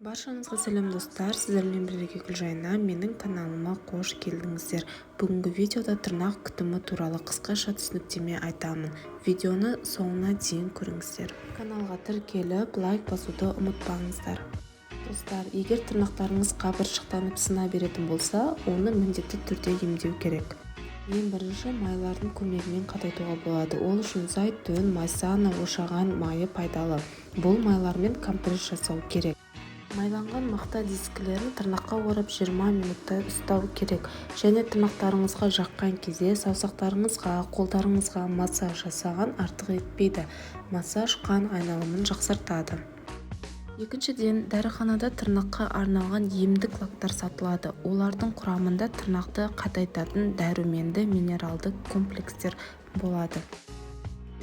Баршаңызға сәлем достар, сіздермен бірге Гүлжайна, менің каналыма қош келдіңіздер. Бүгінгі видеода тырнақ күтімі туралы қысқаша түсініктеме айтамын. Видеоны соңына дейін көріңіздер. Каналға тіркеліп, лайк басуды ұмытпаңыздар. Достар, егер тырнақтарыңыз қабыршықтанып сына беретін болса, оны міндетті түрде емдеу керек. Ең бірінші майлардың көмегімен қатайтуға болады. Ол үшін зайтүн, майсана, ошаған майы пайдалы. Бұл майлармен компресс жасау керек. Майланған мақта дискілерін тырнаққа орап 20 минутта ұстау керек. Және тырнақтарыңызға жаққан кезде саусақтарыңызға, қолдарыңызға массаж жасаған артық етпейді. Массаж қан айналымын жақсартады. Екіншіден, дәріханада тырнаққа арналған емдік лактар сатылады. Олардың құрамында тырнақты қатайтатын дәруменді минералды комплекстер болады.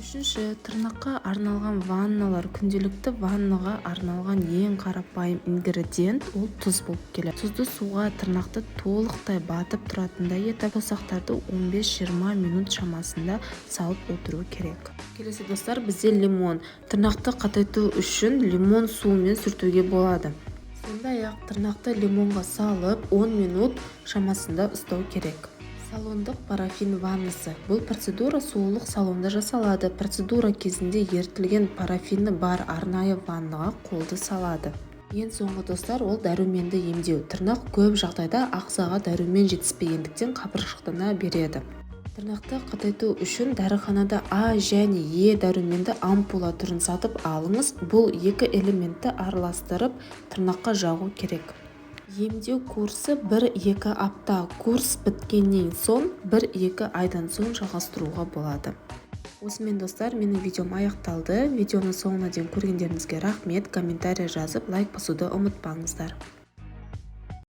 Үшінші, тырнаққа арналған ванналар. Күнделікті ваннаға арналған ең қарапайым ингредиент ол тұз болып келеді. Тұзды суға тырнақты толықтай батып тұратындай етіп, саусақтарды 15-20 минут шамасында салып отыру керек. Келесі достар, бізде лимон. Тырнақты қатайту үшін лимон суымен сүртуге болады. Сондай-ақ тырнақты лимонға салып 10 минут шамасында ұстау керек. Салондық парафин ваннасы. Бұл процедура суылық салонда жасалады. Процедура кезінде ертілген парафині бар арнайы ваннаға қолды салады. Ең соңғы достар, ол дәруменді емдеу. Тырнақ көп жағдайда ағзаға дәрумен жетіспегендіктен қабыршықтана береді. Тырнақты қатайту үшін дәріханада А және Е дәруменді ампула түрін сатып алыңыз. Бұл екі элементті араластырып тырнаққа жағу керек. Емдеу курсы 1-2 апта. Курс біткеннен соң 1-2 айдан соң жалғастыруға болады. Осымен достар, менің видеом аяқталды. Видеоны соңына дейін көргендеріңізге рахмет. Комментарий жазып, лайк басуды ұмытпаңыздар.